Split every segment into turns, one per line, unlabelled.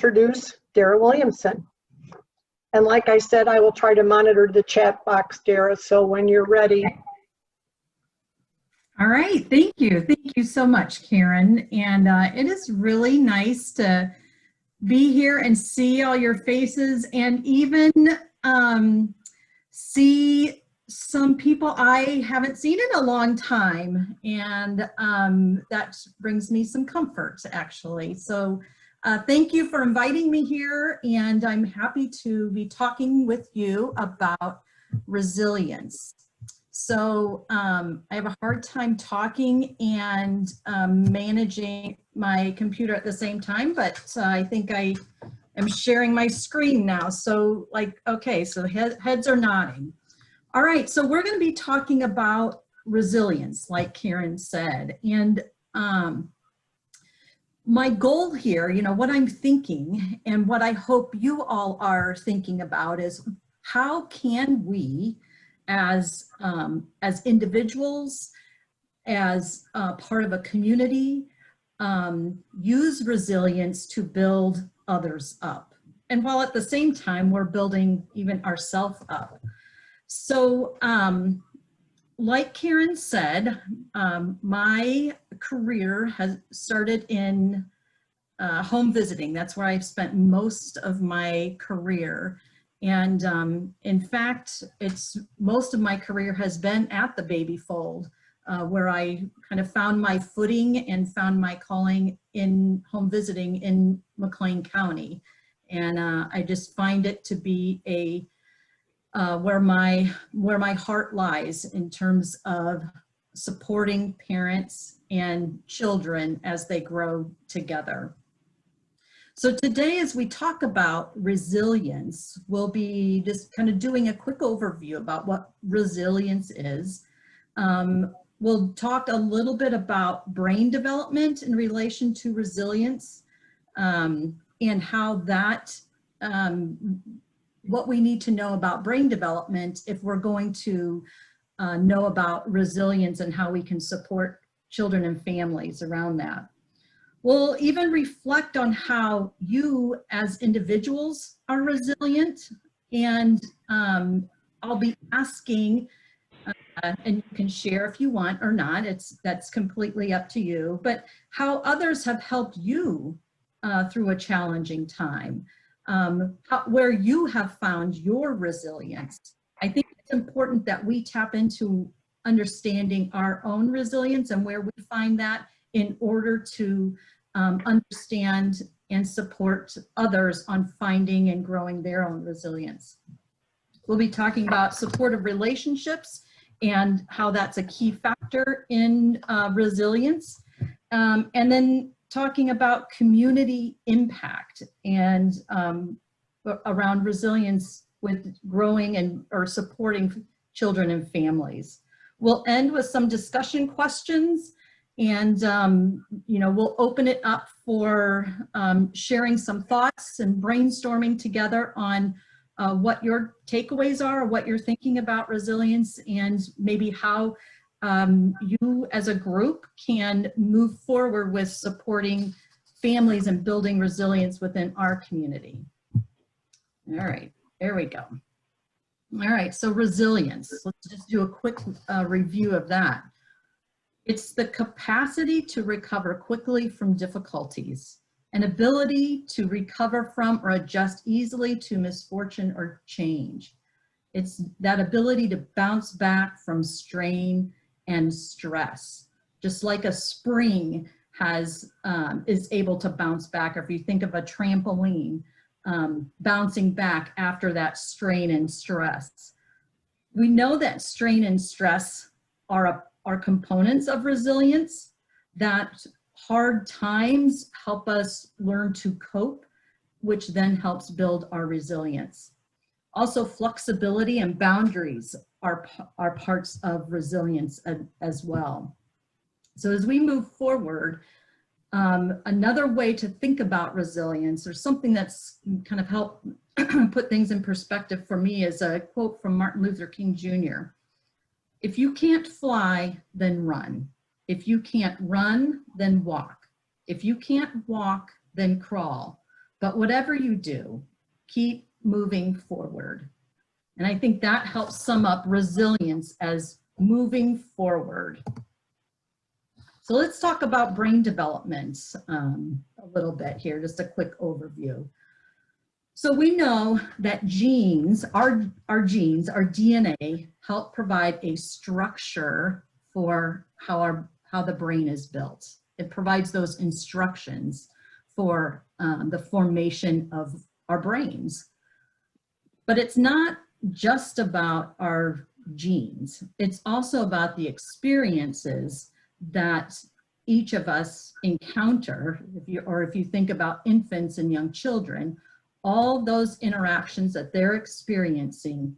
introduce Dara Williamson. And like I said, I will try to monitor the chat box, Dara, so when you're ready.
All right, thank you. Thank you so much, Karen. And it is really nice to be here and see all your faces and even see some people I haven't seen in a long time. And that brings me some comfort, actually. So thank you for inviting me here. And I'm happy to be talking with you about resilience. So I have a hard time talking and managing my computer at the same time, but I think I am sharing my screen now. So okay, so heads are nodding. All right, so we're going to be talking about resilience, like Karen said. And my goal here, what I'm thinking and what I hope you all are thinking about is how can we as individuals, as part of a community, use resilience to build others up. And while at the same time, we're building even ourselves up. So like Karen said, my career has started in home visiting. That's where I've spent most of my career. And in fact, most of my career has been at the baby fold, where I kind of found my footing and found my calling in home visiting in McLean County. And I just find it to be where my heart lies in terms of supporting parents and children as they grow together. So today, as we talk about resilience, we'll be just kind of doing a quick overview about what resilience is. We'll talk a little bit about brain development in relation to resilience, and how that, what we need to know about brain development if we're going to know about resilience and how we can support children and families around that. We'll even reflect on how you as individuals are resilient, and I'll be asking, and you can share if you want or not, that's completely up to you, but how others have helped you through a challenging time, where you have found your resilience. I think it's important that we tap into understanding our own resilience and where we find that in order to understand and support others on finding and growing their own resilience. We'll be talking about supportive relationships and how that's a key factor in resilience. And then talking about community impact and around resilience with growing or supporting children and families. We'll end with some discussion questions, and we'll open it up for sharing some thoughts and brainstorming together on what your takeaways are, what you're thinking about resilience, and maybe how you as a group can move forward with supporting families and building resilience within our community. All right, there we go. All right, so resilience. Let's just do a quick review of that. It's the capacity to recover quickly from difficulties, an ability to recover from or adjust easily to misfortune or change. It's that ability to bounce back from strain and stress, just like a spring is able to bounce back, or if you think of a trampoline, bouncing back after that strain and stress. We know that strain and stress are components of resilience, that hard times help us learn to cope, which then helps build our resilience. Also, flexibility and boundaries are parts of resilience as well. So as we move forward, another way to think about resilience, or something that's kind of helped put things in perspective for me, is a quote from Martin Luther King Jr. If you can't fly, then run. If you can't run, then walk. If you can't walk, then crawl. But whatever you do, keep moving forward. And I think that helps sum up resilience as moving forward. So let's talk about brain development a little bit here, just a quick overview. So we know that genes, our genes, our DNA, help provide a structure for how the brain is built. It provides those instructions for the formation of our brains. But it's not just about our genes. It's also about the experiences that each of us encounter. If you think about infants and young children, all those interactions that they're experiencing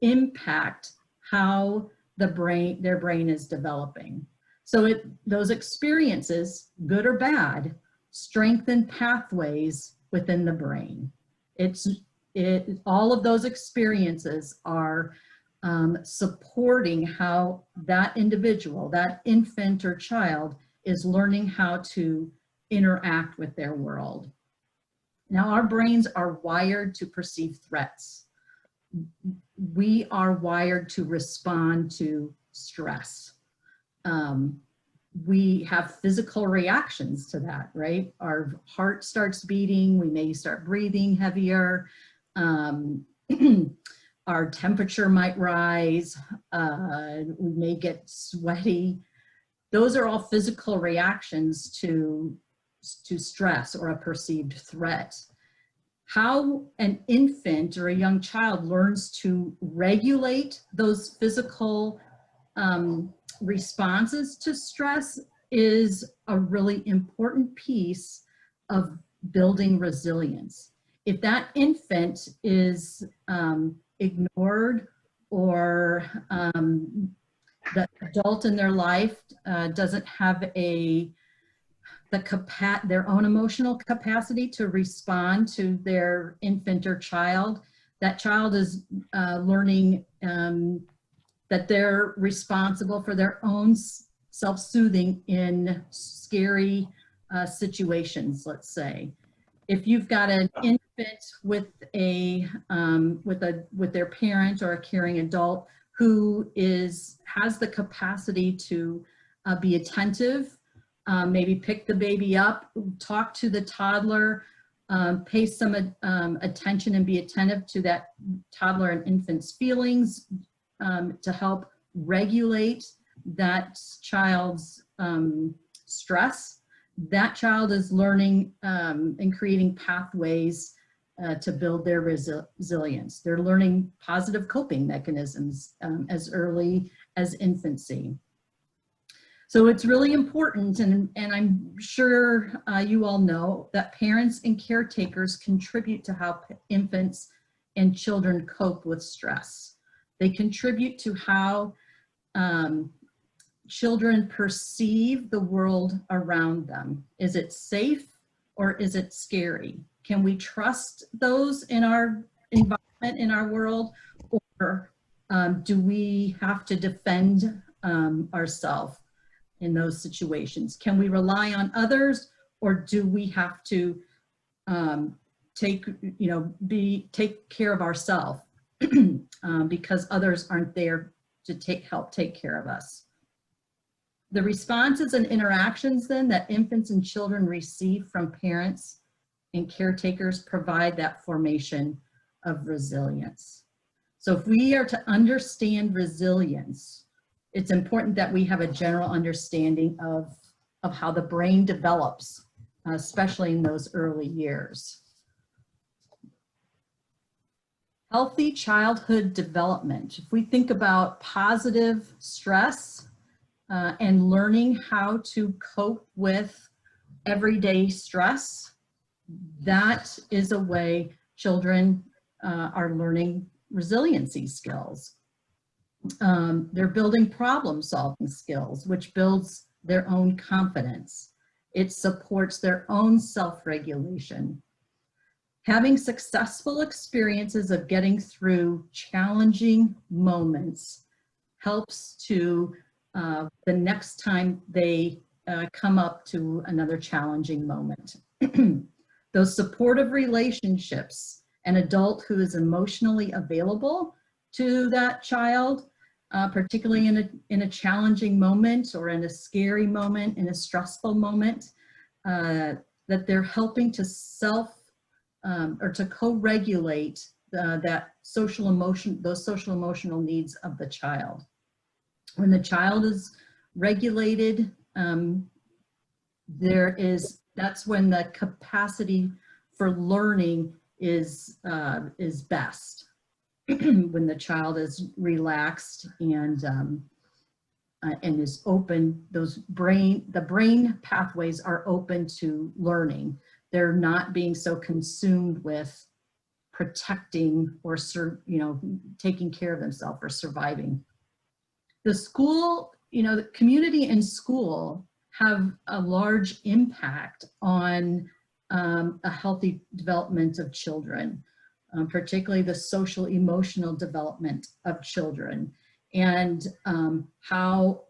impact how their brain is developing. So those experiences, good or bad, strengthen pathways within the brain. All of those experiences are supporting how that individual, that infant or child, is learning how to interact with their world. Now, our brains are wired to perceive threats. We are wired to respond to stress. We have physical reactions to that, right? Our heart starts beating, we may start breathing heavier, our temperature might rise, we may get sweaty. Those are all physical reactions to stress or a perceived threat. How an infant or a young child learns to regulate those physical responses to stress is a really important piece of building resilience. If that infant is ignored, or the adult in their life doesn't have their own emotional capacity to respond to their infant or child, that child is learning that they're responsible for their own self-soothing in scary situations, let's say. If you've got an infant with their parent or a caring adult who has the capacity to be attentive, maybe pick the baby up, talk to the toddler, pay some attention and be attentive to that toddler and infant's feelings, to help regulate that child's stress, that child is learning and creating pathways to build their resilience. They're learning positive coping mechanisms as early as infancy. So it's really important, and I'm sure you all know, that parents and caretakers contribute to how infants and children cope with stress. They contribute to how children perceive the world around them. Is it safe or is it scary? Can we trust those in our environment, in our world, or do we have to defend ourselves in those situations? Can we rely on others, or do we have to take care of ourselves because others aren't there to help take care of us? The responses and interactions then that infants and children receive from parents and caretakers provide that formation of resilience. So if we are to understand resilience, it's important that we have a general understanding of how the brain develops, especially in those early years. Healthy childhood development. If we think about positive stress and learning how to cope with everyday stress, that is a way children are learning resiliency skills. They're building problem-solving skills, which builds their own confidence. It supports their own self-regulation. Having successful experiences of getting through challenging moments helps to the next time they come up to another challenging moment. those supportive relationships, an adult who is emotionally available to that child, particularly in a challenging moment or in a scary moment, in a stressful moment, that they're helping to or to co-regulate that social emotion, those social emotional needs of the child. When the child is regulated, that's when the capacity for learning is best. When the child is relaxed and is open, the brain pathways are open to learning. They're not being so consumed with protecting or taking care of themselves or surviving. The school, the community and school have a large impact on a healthy development of children, particularly the social emotional development of children, and how,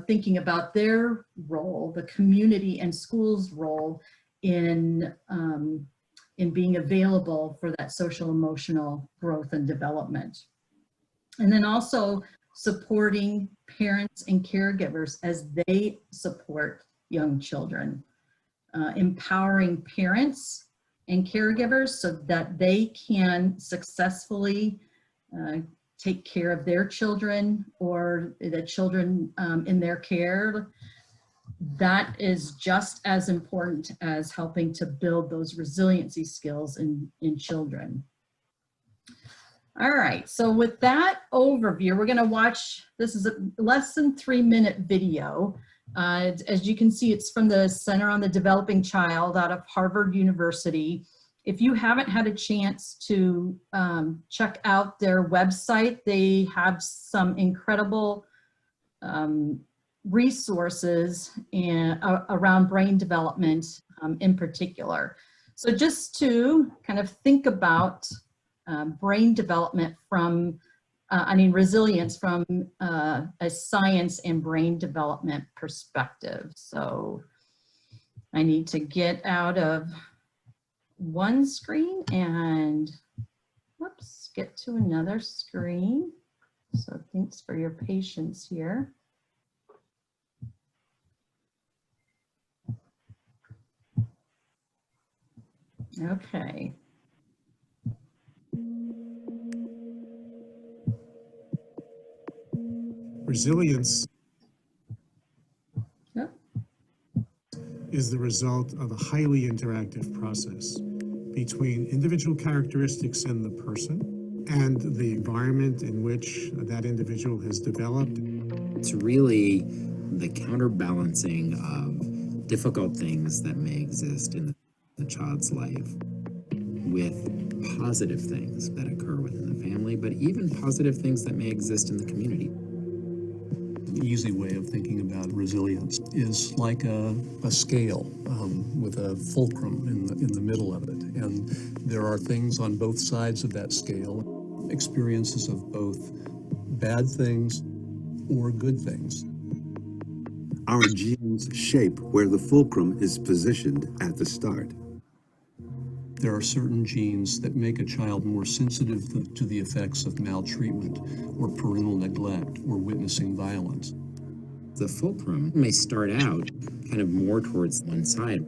thinking about their role, the community and schools' role in being available for that social emotional growth and development. And then also supporting parents and caregivers as they support young children, empowering parents and caregivers so that they can successfully take care of their children or the children in their care. That is just as important as helping to build those resiliency skills in children. All right, so with that overview, we're going to watch, this is a less than 3-minute video. As you can see, it's from the Center on the Developing Child out of Harvard University. If you haven't had a chance to check out their website, they have some incredible resources around brain development in particular. So just to kind of think about brain development from, resilience from a science and brain development perspective. So I need to get out of one screen and, whoops, get to another screen. So thanks for your patience here. Okay.
Resilience is the result of a highly interactive process between individual characteristics in the person and the environment in which that individual has developed.
It's really the counterbalancing of difficult things that may exist in the child's life with positive things that occur within the family, but even positive things that may exist in the community.
An easy way of thinking about resilience is like a scale with a fulcrum in the middle of it. And there are things on both sides of that scale, experiences of both bad things or good things.
Our genes shape where the fulcrum is positioned at the start.
There are certain genes that make a child more sensitive to the effects of maltreatment or parental neglect or witnessing violence.
The fulcrum may start out kind of more towards one side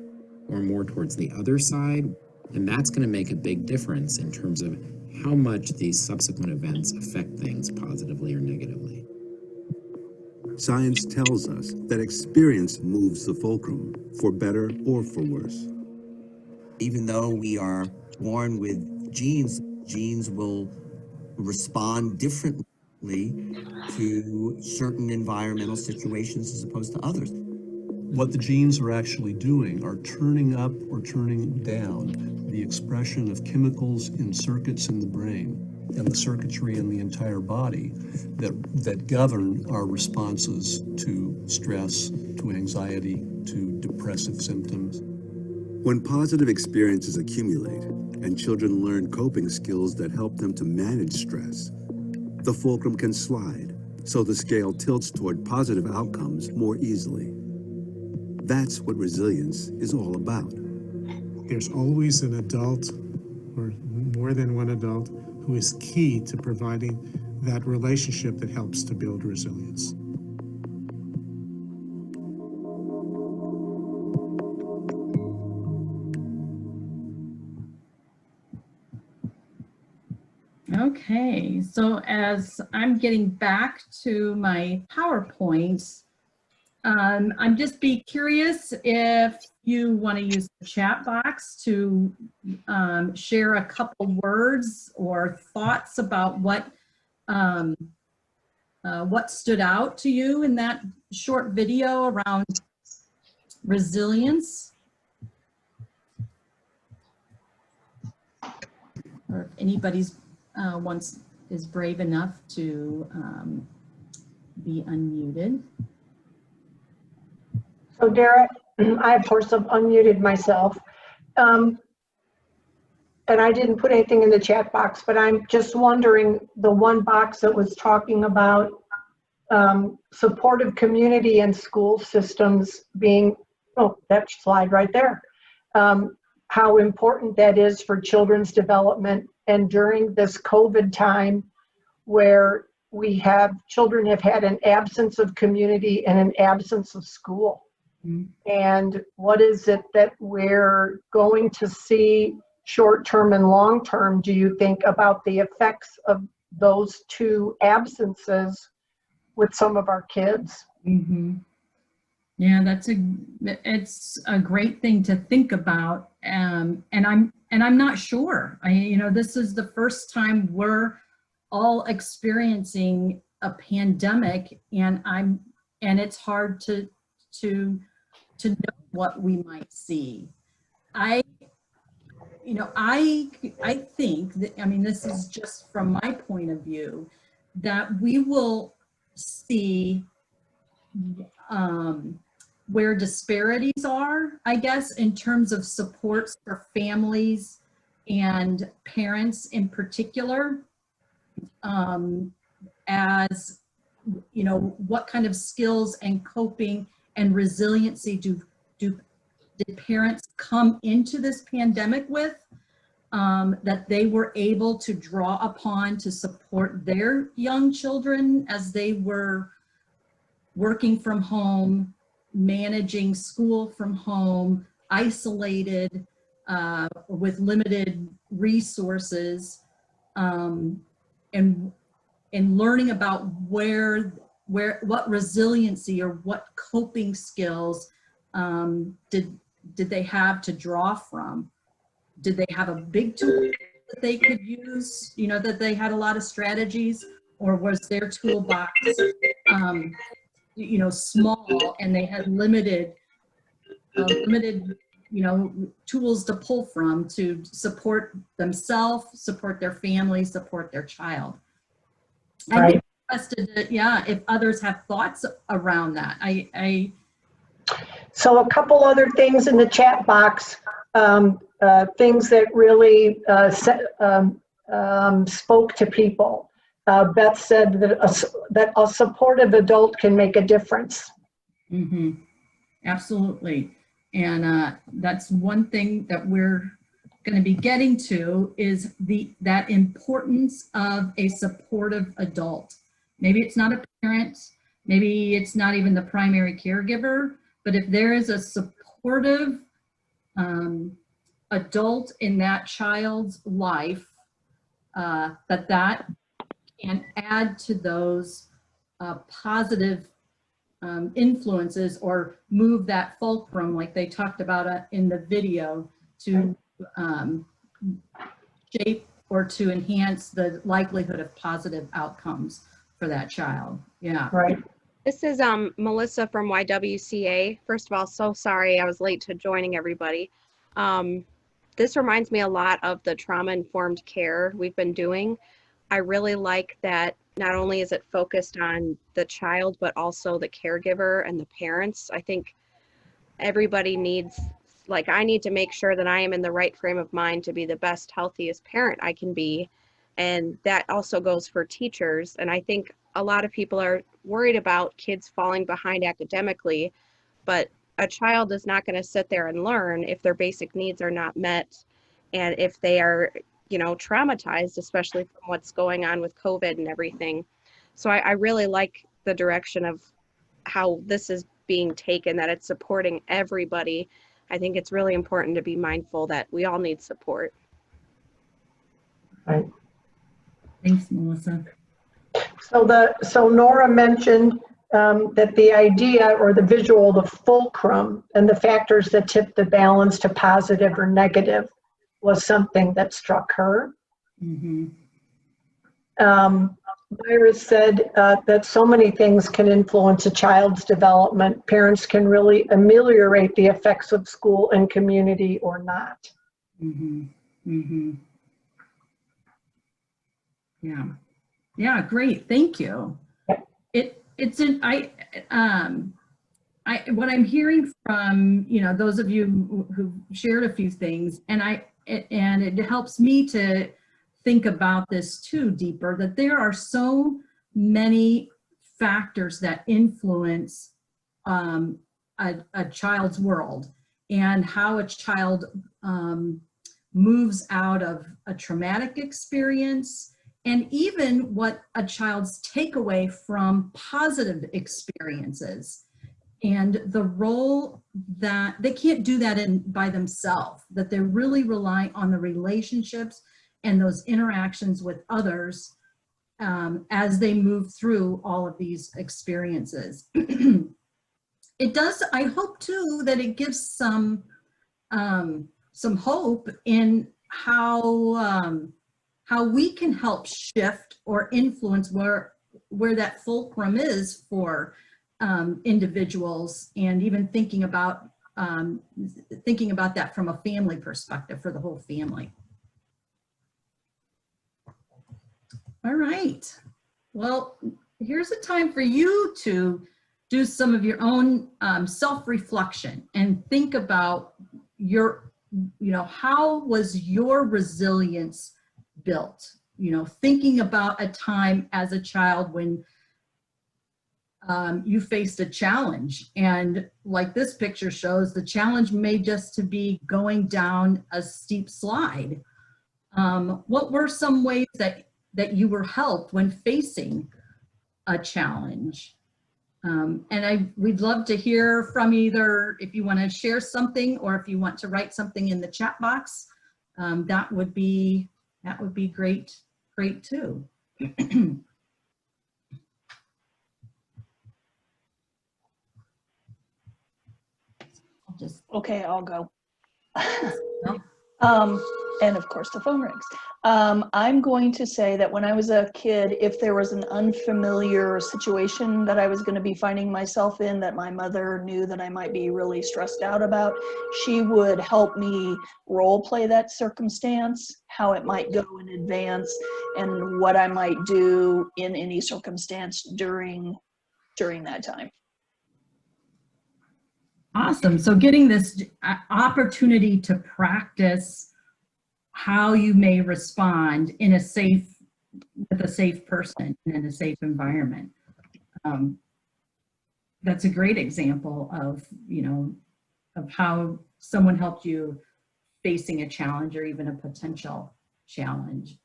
or more towards the other side, and that's going to make a big difference in terms of how much these subsequent events affect things positively or negatively.
Science tells us that experience moves the fulcrum, for better or for worse.
Even though we are born with genes, genes will respond differently to certain environmental situations as opposed to others.
What the genes are actually doing are turning up or turning down the expression of chemicals in circuits in the brain and the circuitry in the entire body that govern our responses to stress, to anxiety, to depressive symptoms.
When positive experiences accumulate and children learn coping skills that help them to manage stress, the fulcrum can slide, so the scale tilts toward positive outcomes more easily. That's what resilience is all about.
There's always an adult, or more than one adult, who is key to providing that relationship that helps to build resilience.
Okay, so as I'm getting back to my PowerPoint, I'm just be curious if you want to use the chat box to share a couple words or thoughts about what stood out to you in that short video around resilience. Or if anybody's is brave enough to be unmuted.
So Dara, I of course have unmuted myself. And I didn't put anything in the chat box, but I'm just wondering, the one box that was talking about supportive community and school systems being, oh, that slide right there, how important that is for children's development. And during this COVID time, where children have had an absence of community and an absence of school. And what is it that we're going to see short-term and long-term, do you think, about the effects of those two absences with some of our kids?
Mm-hmm. Yeah, it's a great thing to think about. And I'm not sure. This is the first time we're all experiencing a pandemic, and it's hard to know what we might see. I think that, this is just from my point of view, that we will see where disparities are, I guess, in terms of supports for families and parents in particular, as what kind of skills and coping and resiliency did parents come into this pandemic with, that they were able to draw upon to support their young children as they were working from home, managing school from home, isolated, with limited resources, and learning about what resiliency or what coping skills did they have to draw from? Did they have a big tool that they could use, that they had a lot of strategies, or was their toolbox small, and they had limited tools to pull from to support themselves, support their family, support their child?
Right.
I'm interested if others have thoughts around that.
So a couple other things in the chat box, things that really spoke to people. Beth said that a supportive adult can make a difference.
Mm-hmm. Absolutely. And that's one thing that we're going to be getting to, is that importance of a supportive adult. Maybe it's not a parent, maybe it's not even the primary caregiver, but if there is a supportive adult in that child's life, that can add to those positive influences, or move that fulcrum, like they talked about in the video, to shape or to enhance the likelihood of positive outcomes for that child. Yeah.
Right.
This is Melissa from YWCA. First of all, so sorry I was late to joining everybody. This reminds me a lot of the trauma-informed care we've been doing. I really like that not only is it focused on the child, but also the caregiver and the parents. I think everybody needs, like, I need to make sure that I am in the right frame of mind to be the best, healthiest parent I can be. And that also goes for teachers. And I think a lot of people are worried about kids falling behind academically, but a child is not going to sit there and learn if their basic needs are not met, and if they are, you know, traumatized, especially from what's going on with COVID and everything. So I really like the direction of how this is being taken, that it's supporting everybody. I think it's really important to be mindful that we all need support.
Right.
Thanks, Melissa.
So Nora mentioned that the idea or the visual, the fulcrum, and the factors that tip the balance to positive or negative was something that struck her.
Mm-hmm.
Myra said that so many things can influence a child's development. Parents can really ameliorate the effects of school and community or not.
Mm-hmm. Mm-hmm. Yeah. Yeah, great. Thank you. It's in what I'm hearing from, you know, those of you who shared a few things, and it helps me to think about this too deeper, that there are so many factors that influence a child's world, and how a child moves out of a traumatic experience, and even what a child's takeaway from positive experiences, and the role that they can't do that by themselves, that they really rely on the relationships and those interactions with others as they move through all of these experiences. It does, I hope too, that it gives some hope in how we can help shift or influence where that fulcrum is for individuals, and even thinking about that from a family perspective, for the whole family. All right. Well, here's a time for you to do some of your own self-reflection and think about how was your resilience built? You know, thinking about a time as a child when you faced a challenge, and like this picture shows, the challenge may just to be going down a steep slide. What were some ways that you were helped when facing a challenge? And we'd love to hear from either, if you want to share something, or if you want to write something in the chat box, that would be great too.
Okay, I'll go.
No.
And of course the phone rings. I'm going to say that when I was a kid, if there was an unfamiliar situation that I was going to be finding myself in, that my mother knew that I might be really stressed out about, she would help me role play that circumstance, how it might go in advance, and what I might do in any circumstance during that time.
Awesome. So getting this opportunity to practice how you may respond with a safe person and in a safe environment. That's a great example of, of how someone helped you facing a challenge or even a potential challenge.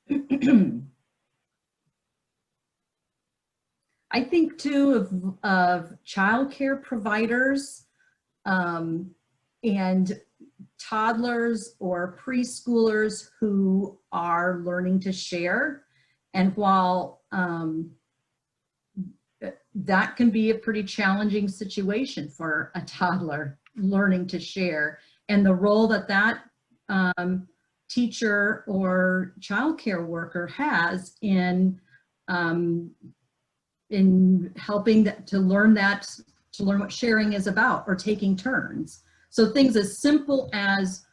I think too of childcare providers and toddlers or preschoolers who are learning to share. And while that can be a pretty challenging situation for a toddler learning to share, and the role that teacher or childcare worker has in helping to learn what sharing is about, or taking turns. So things as simple as,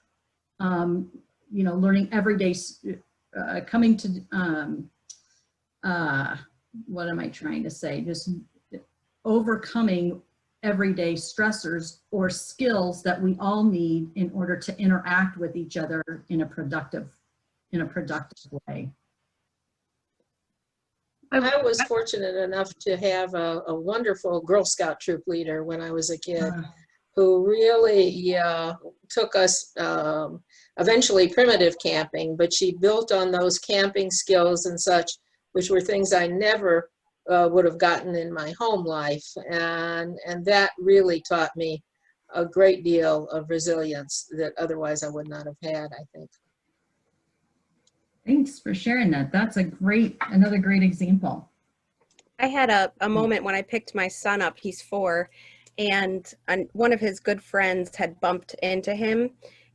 learning every day, coming to, what am I trying to say? Just overcoming everyday stressors or skills that we all need in order to interact with each other in a productive way.
I was fortunate enough to have a wonderful Girl Scout troop leader when I was a kid. who really took us eventually primitive camping, but she built on those camping skills and such, which were things I never would have gotten in my home life. And that really taught me a great deal of resilience that otherwise I would not have had, I think.
Thanks for sharing that. That's another great example.
I had a moment when I picked my son up, he's 4, and one of his good friends had bumped into him,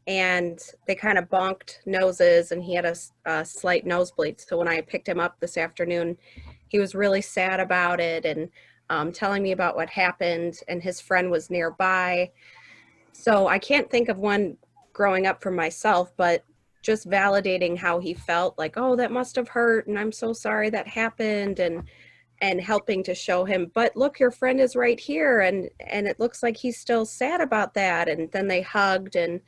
and they kind of bonked noses, and he had a slight nosebleed. So when I picked him up this afternoon, he was really sad about it and telling me about what happened, and his friend was nearby. So I can't think of one growing up for myself, but just validating how he felt, like, oh, that must have hurt, and I'm so sorry that happened, and helping to show him, but look, your friend is right here, and it looks like he's still sad about that. And then they hugged, and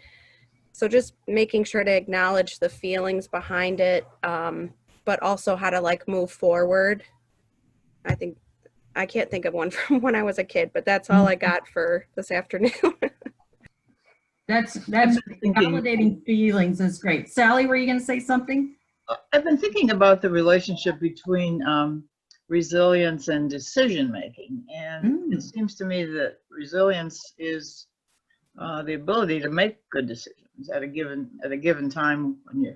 so just making sure to acknowledge the feelings behind it, but also how to like move forward. I think I can't think of one from when I was a kid, but that's all I got for this afternoon.
That's validating feelings is great. Sally, were you going to say something?
I've been thinking about the relationship between resilience and decision making, and it seems to me that resilience is the ability to make good decisions at a given time, when you,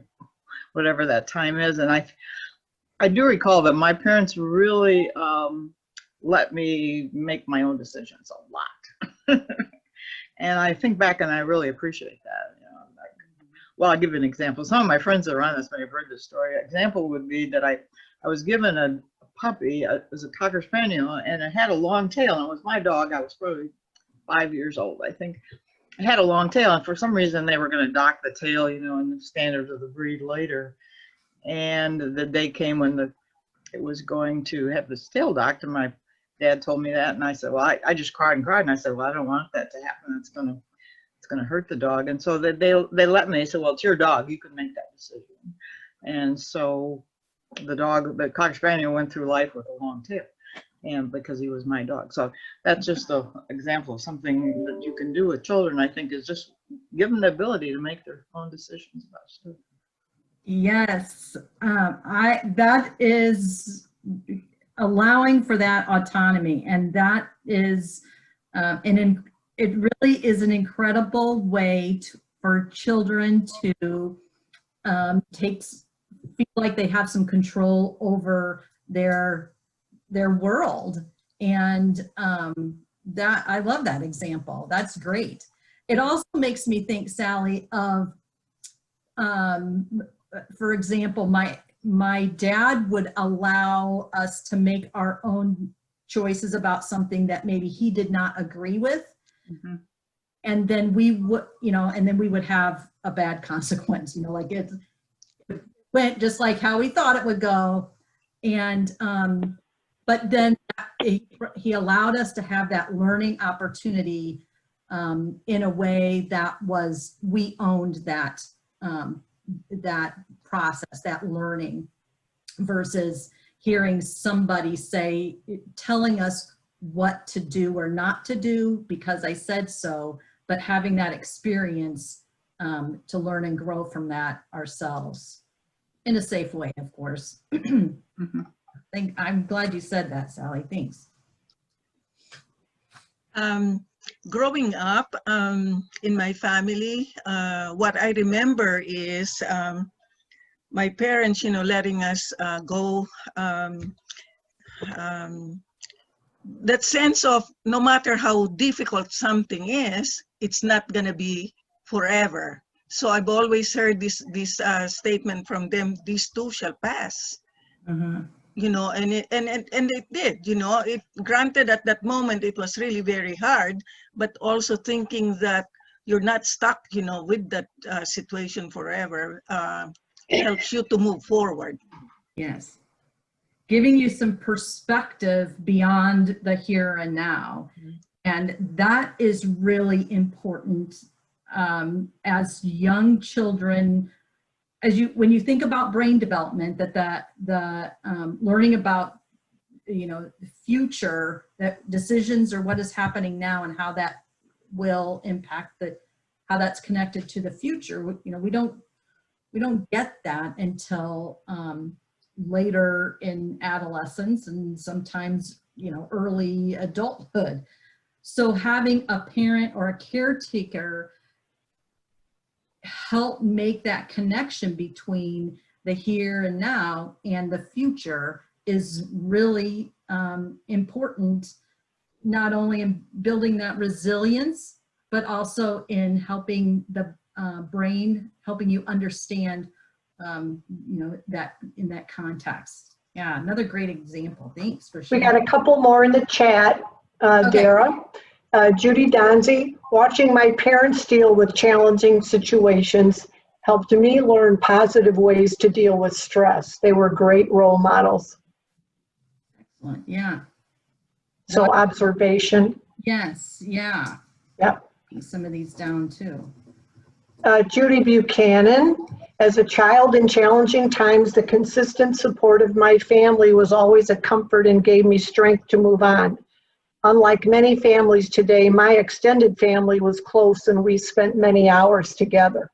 whatever that time is. And I do recall that my parents really let me make my own decisions a lot. And I think back and I really appreciate that. You know, like, well, I'll give you an example. Some of my friends around us may have heard this story. An example would be that I was given a puppy. It was a Cocker Spaniel, and it had a long tail, and it was my dog. I was probably 5 years old, I think. It had a long tail, and for some reason they were going to dock the tail, you know, in the standards of the breed later. And the day came when it was going to have this tail docked, and my dad told me that, and I said, well, I just cried and cried, and I said, well, I don't want that to happen. It's gonna hurt the dog. And so they let me. They said, well, it's your dog. You can make that decision. And so the Cocker Spaniel, went through life with a long tail, and because he was my dog. So that's just an example of something that you can do with children, I think, is just give them the ability to make their own decisions about stuff.
Yes, that is allowing for that autonomy, and that is it really is an incredible way for children to feel like they have some control over their world. And that, I love that example. That's great. It also makes me think, Sally, of for example, my dad would allow us to make our own choices about something that maybe he did not agree with. Mm-hmm. And then we would have a bad consequence, you know, like it went just like how we thought it would go. And, but then he allowed us to have that learning opportunity in a way that we owned that process, that learning, versus hearing somebody telling us what to do or not to do because I said so, but having that experience to learn and grow from that ourselves in a safe way, of course. Mm-hmm. I'm glad you said that, Sally. Thanks.
Growing up in my family, what I remember is my parents, you know, letting us go. That sense of no matter how difficult something is, it's not going to be forever. So I've always heard this statement from them: "This too shall pass." Mm-hmm. You know, and it did. You know, it granted at that moment it was really very hard, but also thinking that you're not stuck, you know, with that situation forever helps you to move forward.
Yes. Giving you some perspective beyond the here and now. Mm-hmm. And that is really important as young children, when you think about brain development, the learning about, you know, the future, that decisions are what is happening now and how that will impact how that's connected to the future. You know, we don't get that until later in adolescence and sometimes, you know, early adulthood. So having a parent or a caretaker help make that connection between the here and now and the future is really important, not only in building that resilience, but also in helping the brain, helping you understand, you know, that in that context. Yeah, another great example. Thanks for sharing.
We got a couple more in the chat,
Okay.
Dara. Judy Donzi, watching my parents deal with challenging situations helped me learn positive ways to deal with stress. They were great role models.
Excellent. Yeah.
So observation.
Yes. Yeah.
Yep.
Some of these down too.
Judy Buchanan, as a child in challenging times, the consistent support of my family was always a comfort and gave me strength to move on. Unlike many families today, my extended family was close and we spent many hours together.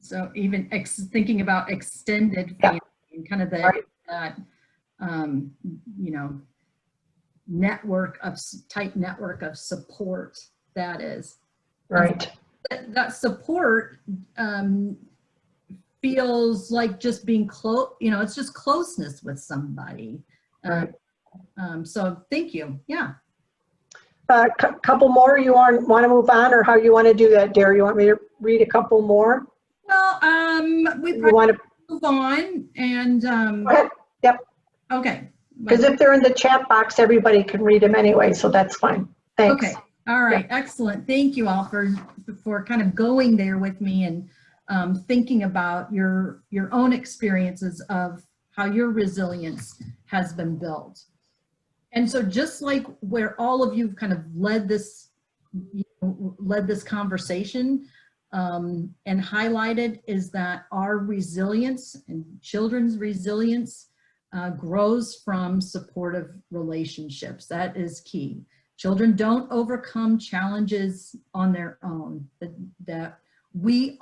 So even thinking about extended family and kind of that, you know, tight network of support that is.
Right.
That support feels like just being close, you know, it's just closeness with somebody.
Right.
So thank you. Yeah.
Couple more. You want to move on, or how you want to do that, Dara? You want me to read a couple more?
Well, we probably want to move on and.
Go ahead. Yep.
Okay.
Because if they're in the chat box, everybody can read them anyway, so that's fine. Thanks.
Okay. All right. Yep. Excellent. Thank you all for kind of going there with me and thinking about your own experiences of how your resilience has been built. And so just like where all of you kind of led this conversation and highlighted is that our resilience and children's resilience grows from supportive relationships. That is key. Children don't overcome challenges on their own. That we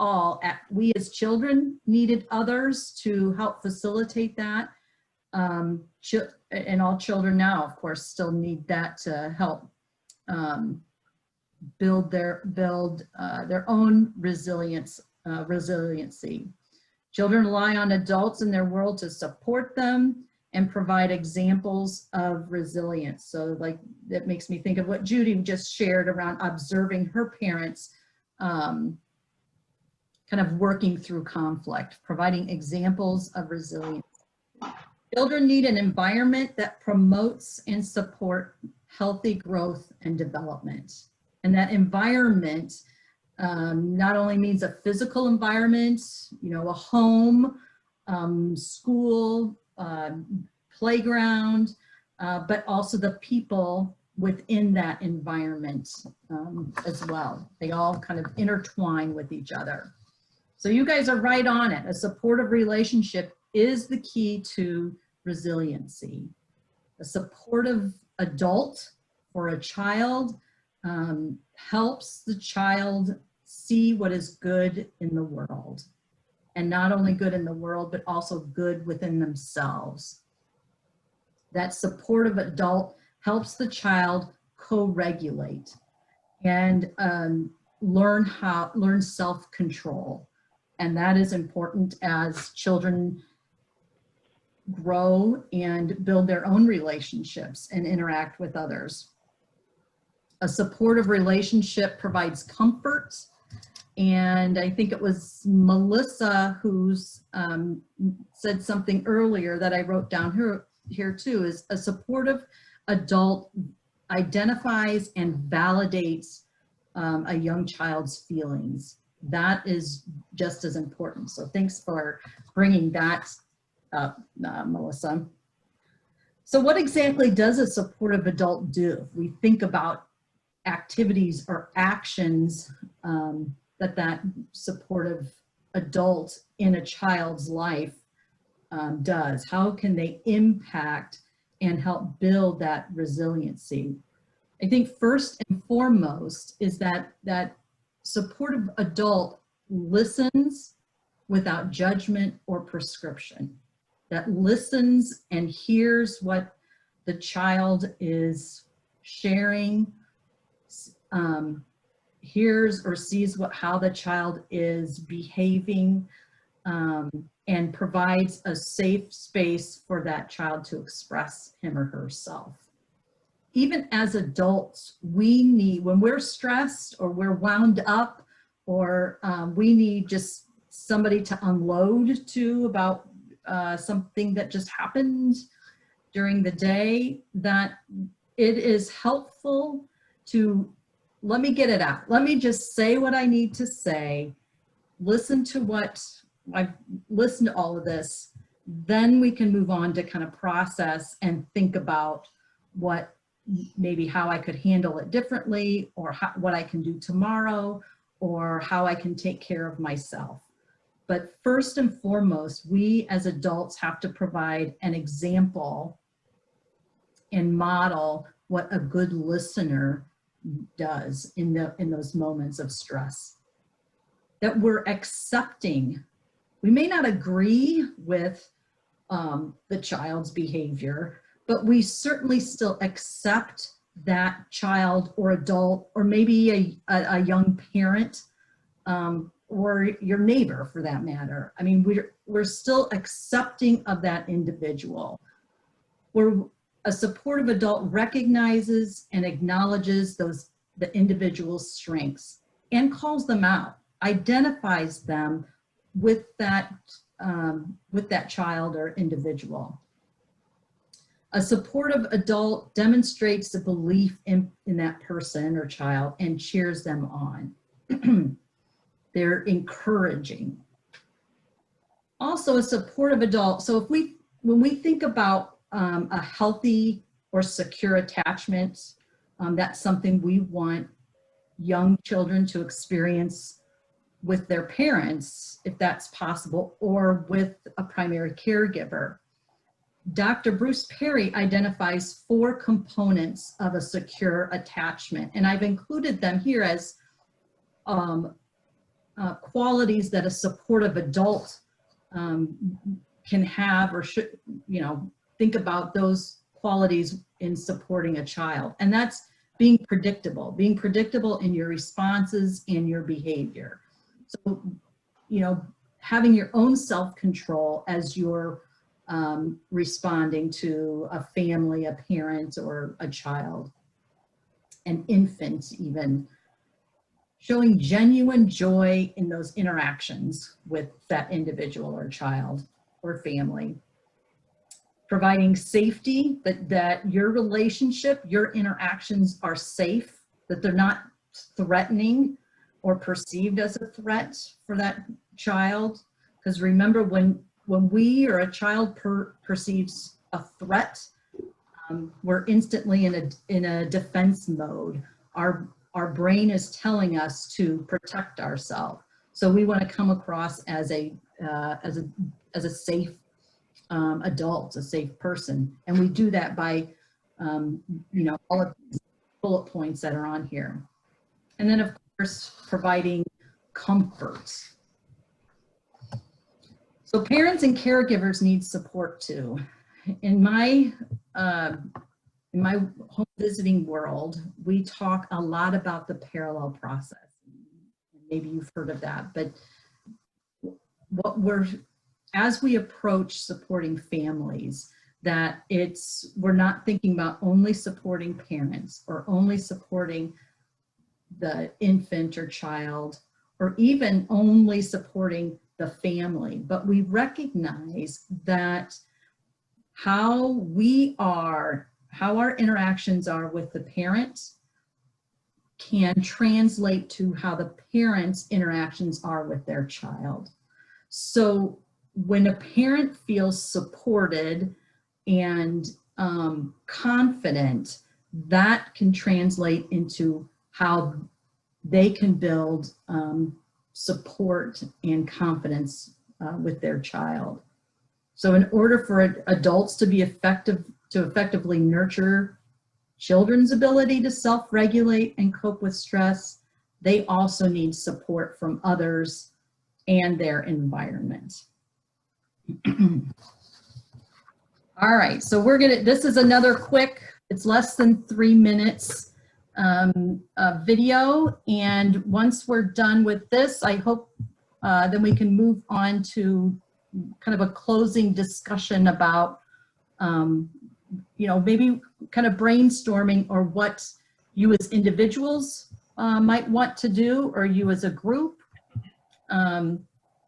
as children needed others to help facilitate that. And all children now, of course, still need that to help build their own resiliency. Children rely on adults in their world to support them and provide examples of resilience. So like that makes me think of what Judy just shared around observing her parents kind of working through conflict, providing examples of resilience. Children need an environment that promotes and supports healthy growth and development. And that environment not only means a physical environment, you know, a home, school, playground, but also the people within that environment as well. They all kind of intertwine with each other. So you guys are right on it. A supportive relationship is the key to resiliency. A supportive adult for a child helps the child see what is good in the world. And not only good in the world, but also good within themselves. That supportive adult helps the child co-regulate and learn self-control. And that is important as children grow and build their own relationships and interact with others. A supportive relationship provides comfort. And I think it was Melissa who's said something earlier that I wrote down here too, is a supportive adult identifies and validates a young child's feelings. That is just as important. So thanks for bringing that up, Melissa. So what exactly does a supportive adult do? We think about activities or actions that supportive adult in a child's life does. How can they impact and help build that resiliency? I think first and foremost is that supportive adult listens without judgment or prescription, that listens and hears what the child is sharing, hears or sees how the child is behaving, and provides a safe space for that child to express him or herself. Even as adults, we need, when we're stressed or we're wound up, or we need just somebody to unload to about something that just happened during the day, that it is helpful to, let me get it out. Let me just say what I need to say, listen to what, I've listened to all of this, then we can move on to kind of process and think about what, maybe how I could handle it differently, or what I can do tomorrow, or how I can take care of myself. But first and foremost, we as adults have to provide an example and model what a good listener does in those moments of stress. That we're accepting. We may not agree with the child's behavior, but we certainly still accept that child or adult, or maybe a young parent, or your neighbor for that matter. I mean, we're still accepting of that individual. Where a supportive adult recognizes and acknowledges the individual's strengths and calls them out, identifies them with that child or individual. A supportive adult demonstrates a belief in that person or child and cheers them on. They're encouraging. Also, a supportive adult, so when we think about a healthy or secure attachment, that's something we want young children to experience with their parents, if that's possible, or with a primary caregiver. Dr. Bruce Perry identifies 4 components of a secure attachment, and I've included them here as qualities that a supportive adult can have, or should, think about those qualities in supporting a child. And that's being predictable in your responses and your behavior. So, having your own self-control as you're responding to a family, a parent, or a child, an infant even. Showing genuine joy in those interactions with that individual or child or family. Providing safety, that your relationship, your interactions are safe, that they're not threatening or perceived as a threat for that child. Because remember, when we or a child perceives a threat, we're instantly in a defense mode. Our brain is telling us to protect ourselves. So we want to come across as a safe adult, a safe person. And we do that by, all of these bullet points that are on here. And then of course, providing comfort. So parents and caregivers need support too. In my home visiting world, we talk a lot about the parallel process. Maybe you've heard of that, but as we approach supporting families, that we're not thinking about only supporting parents or only supporting the infant or child, or even only supporting the family, but we recognize that how our interactions are with the parent can translate to how the parents' interactions are with their child. So when a parent feels supported and confident, that can translate into how they can build support and confidence with their child. So in order for adults to be effectively nurture children's ability to self-regulate and cope with stress, they also need support from others and their environment. All right, so this is another quick, it's less than 3 minutes video. And once we're done with this, I hope then we can move on to kind of a closing discussion about, maybe kind of brainstorming or what you as individuals might want to do, or you as a group in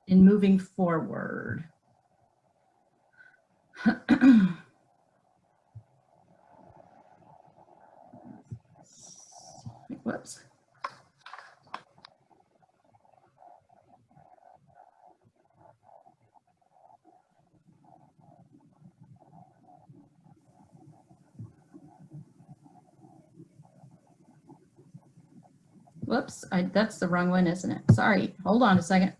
moving forward. Whoops. Whoops, that's the wrong one, isn't it? Sorry, hold on a second.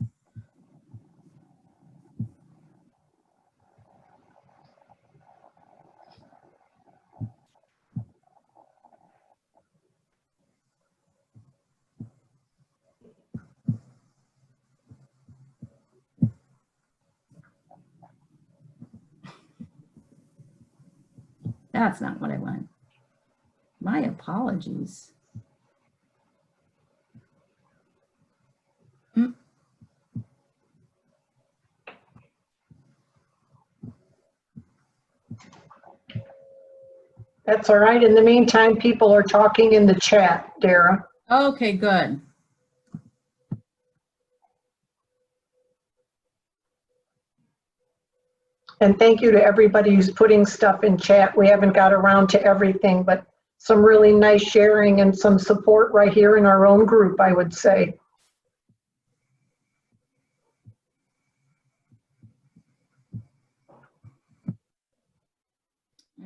That's not what I want. My apologies.
That's all right. In the meantime, people are talking in the chat, Dara.
Okay, good.
And thank you to everybody who's putting stuff in chat. We haven't got around to everything, but some really nice sharing and some support right here in our own group, I would say.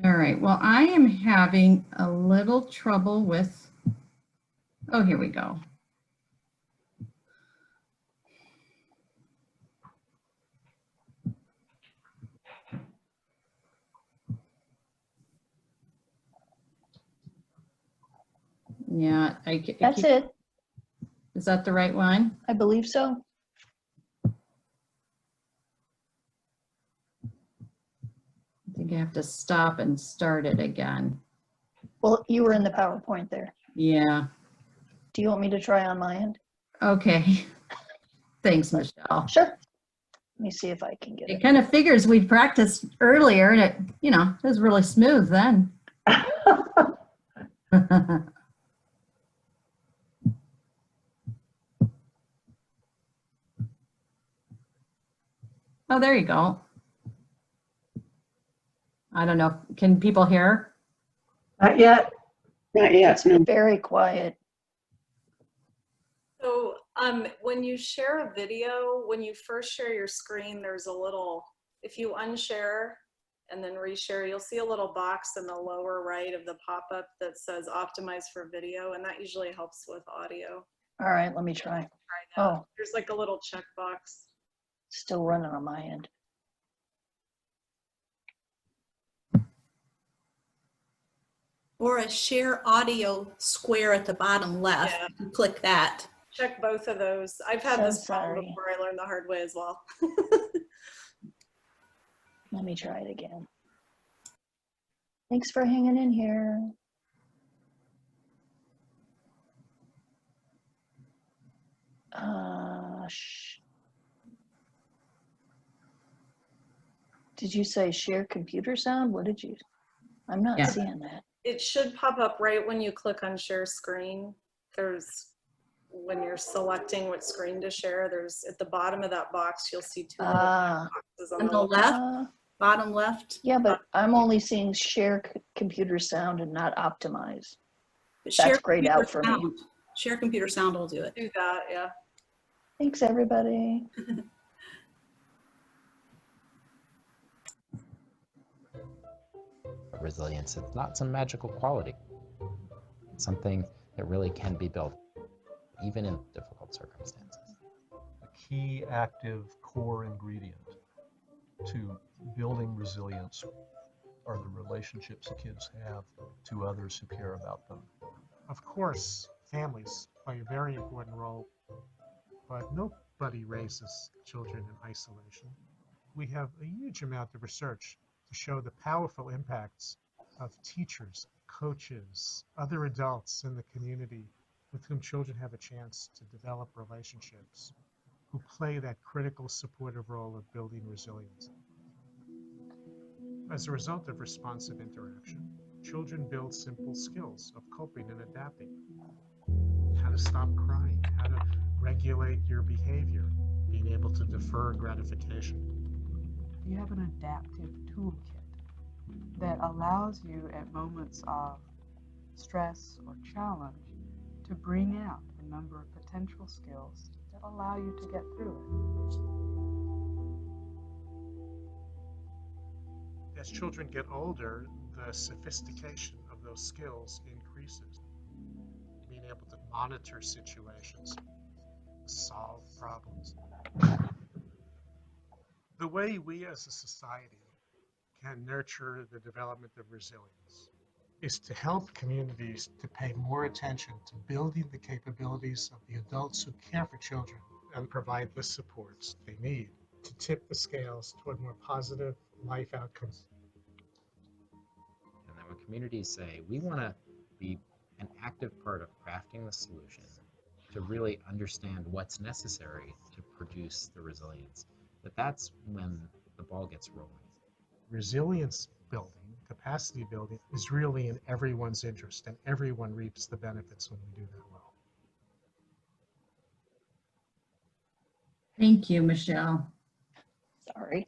All right, well, I am having a little trouble with, oh, here we go. Yeah,
That's it.
Is that the right one?
I believe so.
I think I have to stop and start it again.
Well, you were in the PowerPoint there.
Yeah.
Do you want me to try on my end?
Okay. Thanks, Michelle.
Sure. Let me see if I can get
It kind of figures we practiced earlier and it, it was really smooth then. Oh, there you go. I don't know. Can people hear?
Not yet.
Not yet.
It's very quiet.
So when you share a video, when you first share your screen, there's a little, if you unshare and then reshare, you'll see a little box in the lower right of the pop-up that says optimize for video, and that usually helps with audio.
All right, let me try. Oh,
there's like a little checkbox.
Still running on my end.
Or a share audio square at the bottom left.
Yeah.
You click that.
Check both of those. I've had this problem before. I learned the hard way as well.
Let me try it again. Thanks for hanging in here. Did you say share computer sound? What did you? I'm not seeing that.
It should pop up right when you click on share screen. When you're selecting what screen to share, there's at the bottom of that box, you'll see two little boxes
on the left, bottom left.
Yeah, but I'm only seeing share computer sound and not optimize.
That's
grayed out for me.
Share computer sound will do it.
Do that, yeah.
Thanks, everybody.
Resilience, it's not some magical quality. It's something that really can be built, even in difficult circumstances.
A key active core ingredient to building resilience are the relationships kids have to others who care about them.
Of course, families play a very important role, but nobody raises children in isolation. We have a huge amount of research to show the powerful impacts of teachers, coaches, other adults in the community with whom children have a chance to develop relationships, who play that critical supportive role of building resilience. As a result of responsive interaction, children build simple skills of coping and adapting. How to stop crying, how to regulate your behavior, being able to defer gratification.
You have an adaptive toolkit that allows you at moments of stress or challenge to bring out a number of potential skills that allow you to get through
it. As children get older, the sophistication of those skills increases. Being able to monitor situations, solve problems. The way we as a society can nurture the development of resilience is to help communities to pay more attention to building the capabilities of the adults who care for children and provide the supports they need to tip the scales toward more positive life outcomes.
And then when communities say, we want to be an active part of crafting the solution, to really understand what's necessary to produce the resilience, that's when the ball gets rolling.
Resilience building, capacity building, is really in everyone's interest, and everyone reaps the benefits when we do that well.
Thank you, Michelle.
Sorry.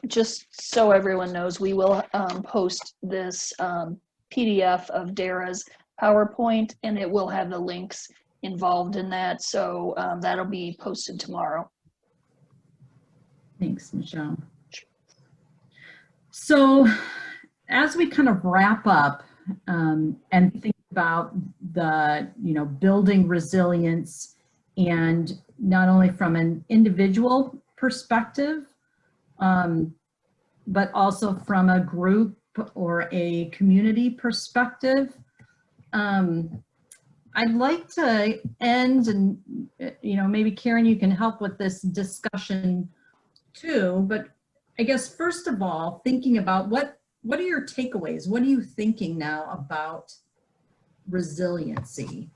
Just so everyone knows, we will post this PDF of Dara's PowerPoint, and it will have the links involved in that. So that'll be posted tomorrow.
Thanks, Michelle. So as we kind of wrap up and think about the, building resilience, and not only from an individual perspective, but also from a group or a community perspective, I'd like to end, and maybe Karen, you can help with this discussion too, but I guess first of all, thinking about what are your takeaways? What are you thinking now about resiliency?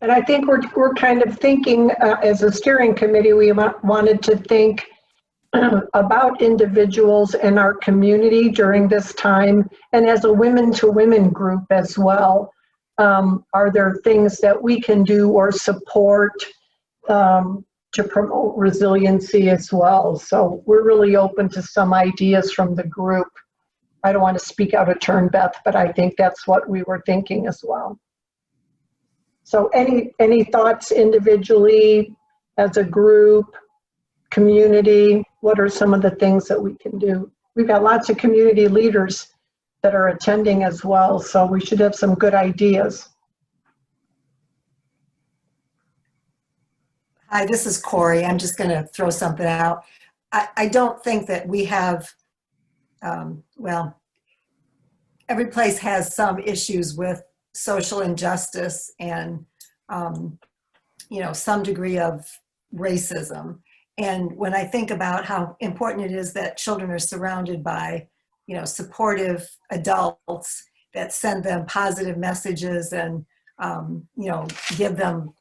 And I think we're kind of thinking as a steering committee, we wanted to think about individuals in our community during this time, and as a women-to-women group as well. Are there things that we can do or support to promote resiliency as well? So we're really open to some ideas from the group. I don't want to speak out of turn, Beth, but I think that's what we were thinking as well. So any thoughts individually, as a group, community? What are some of the things that we can do? We've got lots of community leaders that are attending as well, so we should have some good ideas.
Hi, this is Corey. I'm just going to throw something out. I don't think that we have, well, every place has some issues with social injustice and, some degree of racism. And when I think about how important it is that children are surrounded by, supportive adults that send them positive messages and, give them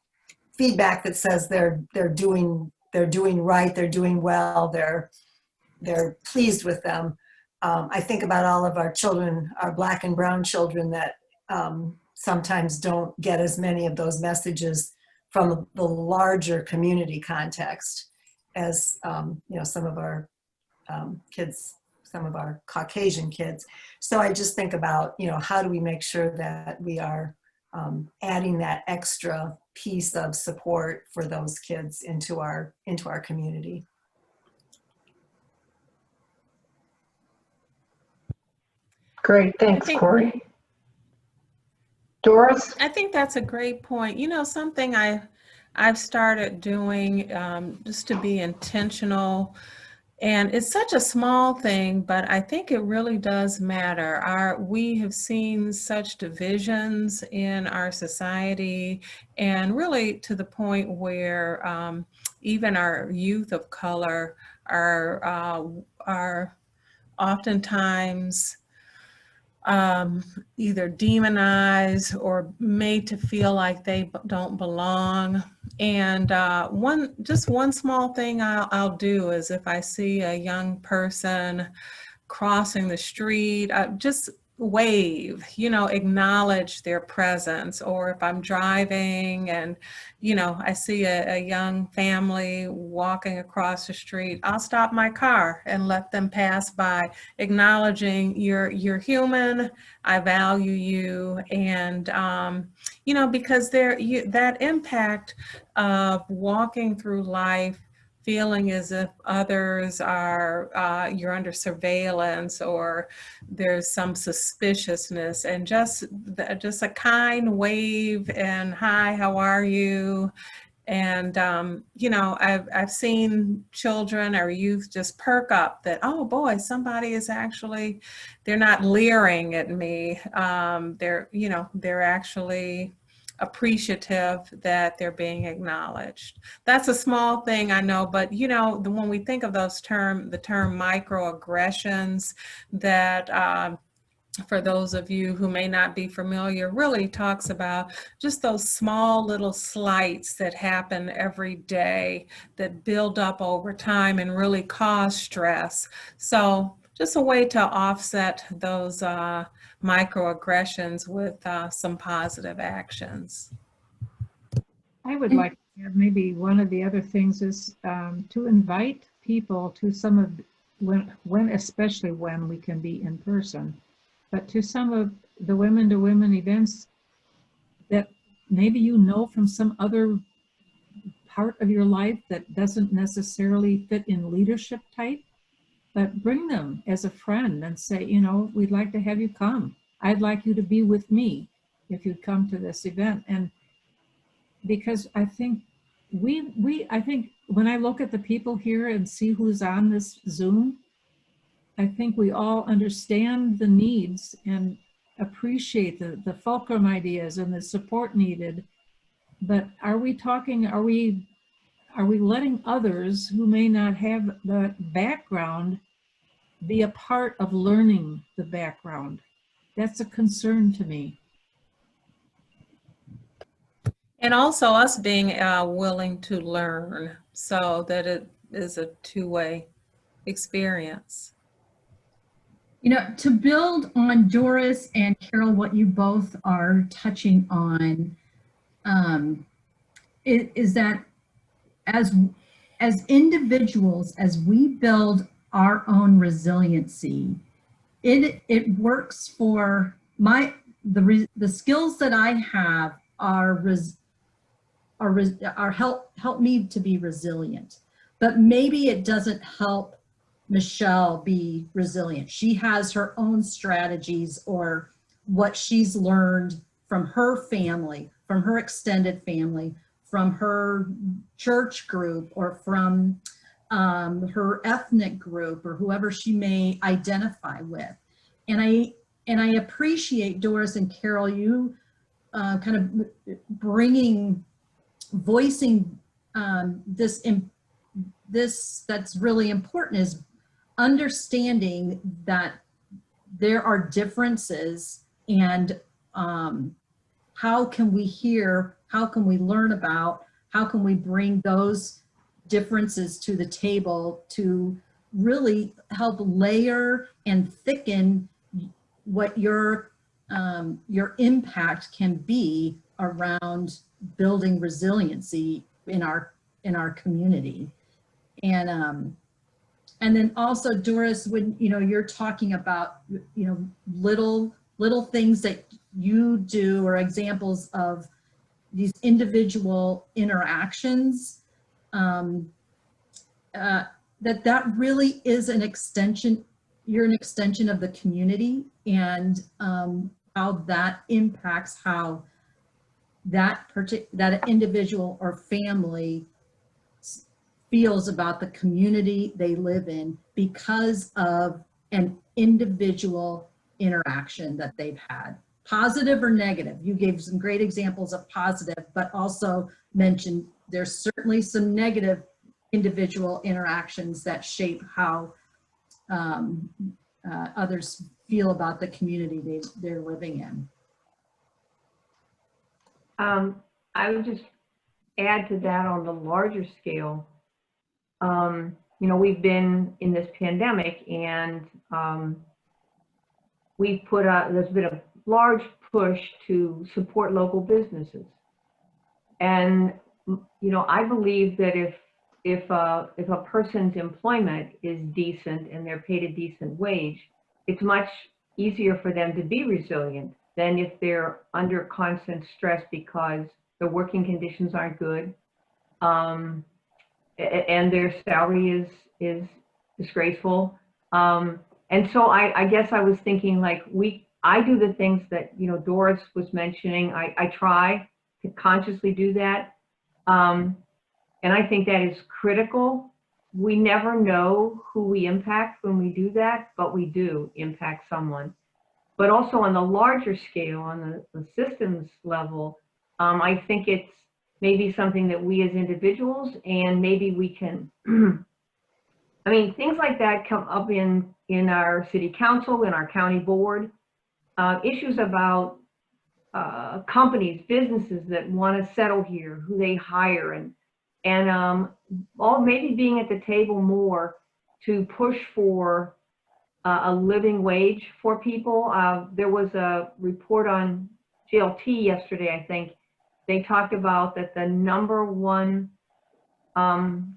feedback that says they're doing right, they're doing well, they're pleased with them. I think about all of our children, our Black and brown children that sometimes don't get as many of those messages from the larger community context as some of our kids, some of our Caucasian kids. So I just think about how do we make sure that we are adding that extra piece of support for those kids into our community.
Great, thanks, Corey. Doris?
I think that's a great point. Something I I've started doing just to be intentional. And it's such a small thing, but I think it really does matter. We have seen such divisions in our society, and really to the point where even our youth of color are oftentimes either demonized or made to feel like they don't belong. And just one small thing I'll do is if I see a young person crossing the street, just wave, acknowledge their presence. Or if I'm driving and, I see a young family walking across the street, I'll stop my car and let them pass by, acknowledging you're human, I value you. And, because that impact of walking through life feeling as if others are, you're under surveillance or there's some suspiciousness, and just a kind wave and hi, how are you? And, I've seen children or youth just perk up that, oh boy, somebody is actually, they're not leering at me. They're actually appreciative that they're being acknowledged. That's a small thing, I know, but when we think of the term microaggressions, that for those of you who may not be familiar, really talks about just those small little slights that happen every day that build up over time and really cause stress. So just a way to offset those microaggressions with some positive actions.
I would like to add maybe one of the other things is to invite people to some of especially when we can be in person, but to some of the women to women events that maybe from some other part of your life that doesn't necessarily fit in leadership type, but bring them as a friend and say, we'd like to have you come. I'd like you to be with me if you come to this event. And because I think I think when I look at the people here and see who's on this Zoom, I think we all understand the needs and appreciate the fulcrum ideas and the support needed. But are we letting others who may not have the background be a part of learning the background? That's a concern to me.
And also us being willing to learn so that it is a two-way experience.
To build on Doris and Carol, what you both are touching on, is that as individuals, as we build our own resiliency, it works for the skills that I have help me to be resilient, but maybe it doesn't help Michelle be resilient. She has her own strategies or what she's learned from her family, from her extended family, from her church group, or from her ethnic group, or whoever she may identify with. And I appreciate, Doris and Carol, you kind of voicing this that's really important, is understanding that there are differences, and how can we hear, how can we learn about, how can we bring those differences to the table to really help layer and thicken what your impact can be around building resiliency in our community. And then also, Doris, when you're talking about little things that you do, or examples of these individual interactions, that really is an extension. You're an extension of the community, and how that impacts how that individual or family feels about the community they live in because of an individual interaction that they've had, positive or negative. You gave some great examples of positive, but also mentioned there's certainly some negative individual interactions that shape how others feel about the community they're living in.
I would just add to that on the larger scale. You know, we've been in this pandemic, and there's been a large push to support local businesses. And, you know, I believe that if a person's employment is decent and they're paid a decent wage, it's much easier for them to be resilient than if they're under constant stress because their working conditions aren't good, and their salary is disgraceful. And so I guess I was thinking, like, I do the things that, you know, Doris was mentioning. I try to consciously do that. And I think that is critical. We never know who we impact when we do that, but we do impact someone. But also on the larger scale, on the systems level, I think it's maybe something that we as individuals, and maybe we can, I mean, things like that come up in our city council, in our county board, issues about companies, businesses that want to settle here, who they hire, and all maybe being at the table more to push for a living wage for people. There was a report on GLT yesterday, I think. They talked about that the #1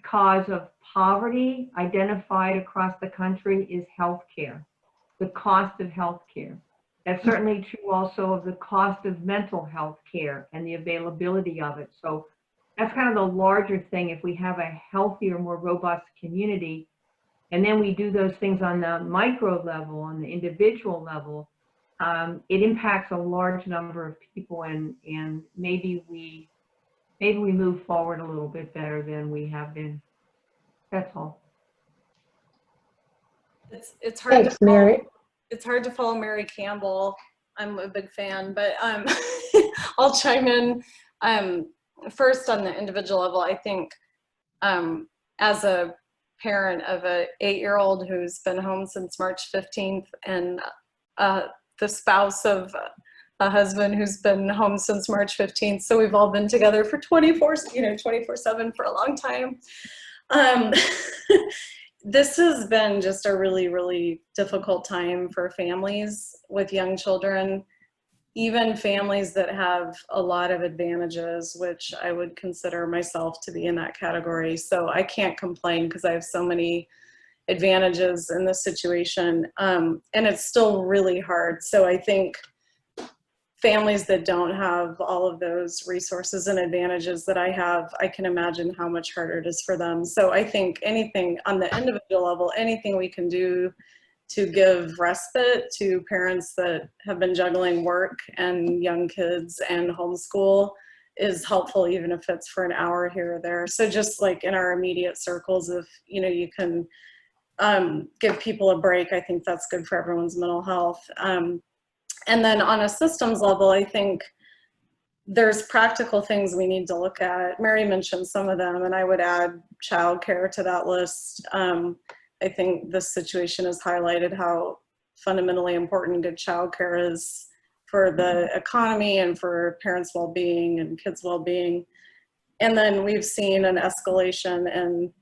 cause of poverty identified across the country is healthcare, the cost of healthcare. That's certainly true also of the cost of mental health care and the availability of it. So that's kind of the larger thing. If we have a healthier, more robust community, and then we do those things on the micro level, on the individual level, it impacts a large number of people, and maybe we move forward a little bit better than we have been. That's all.
It's hard.
Thanks, Mary.
It's hard to follow Mary Campbell. I'm a big fan, but I'll chime in. First, on the individual level, I think as a parent of an 8-year-old who's been home since March 15th, and the spouse of a husband who's been home since March 15th, so we've all been together for 24/7 for a long time. This has been just a really, really difficult time for families with young children, even families that have a lot of advantages, which I would consider myself to be in that category. So I can't complain because I have so many advantages in this situation. And it's still really hard. So I think families that don't have all of those resources and advantages that I have, I can imagine how much harder it is for them. So I think anything on the individual level, anything we can do to give respite to parents that have been juggling work and young kids and homeschool is helpful, even if it's for an hour here or there. So just like in our immediate circles, if you can give people a break, I think that's good for everyone's mental health. And then on a systems level, I think there's practical things we need to look at. Mary mentioned some of them, and I would add childcare to that list. I think this situation has highlighted how fundamentally important good childcare is for the economy and for parents' well-being and kids' well-being. And then we've seen an escalation in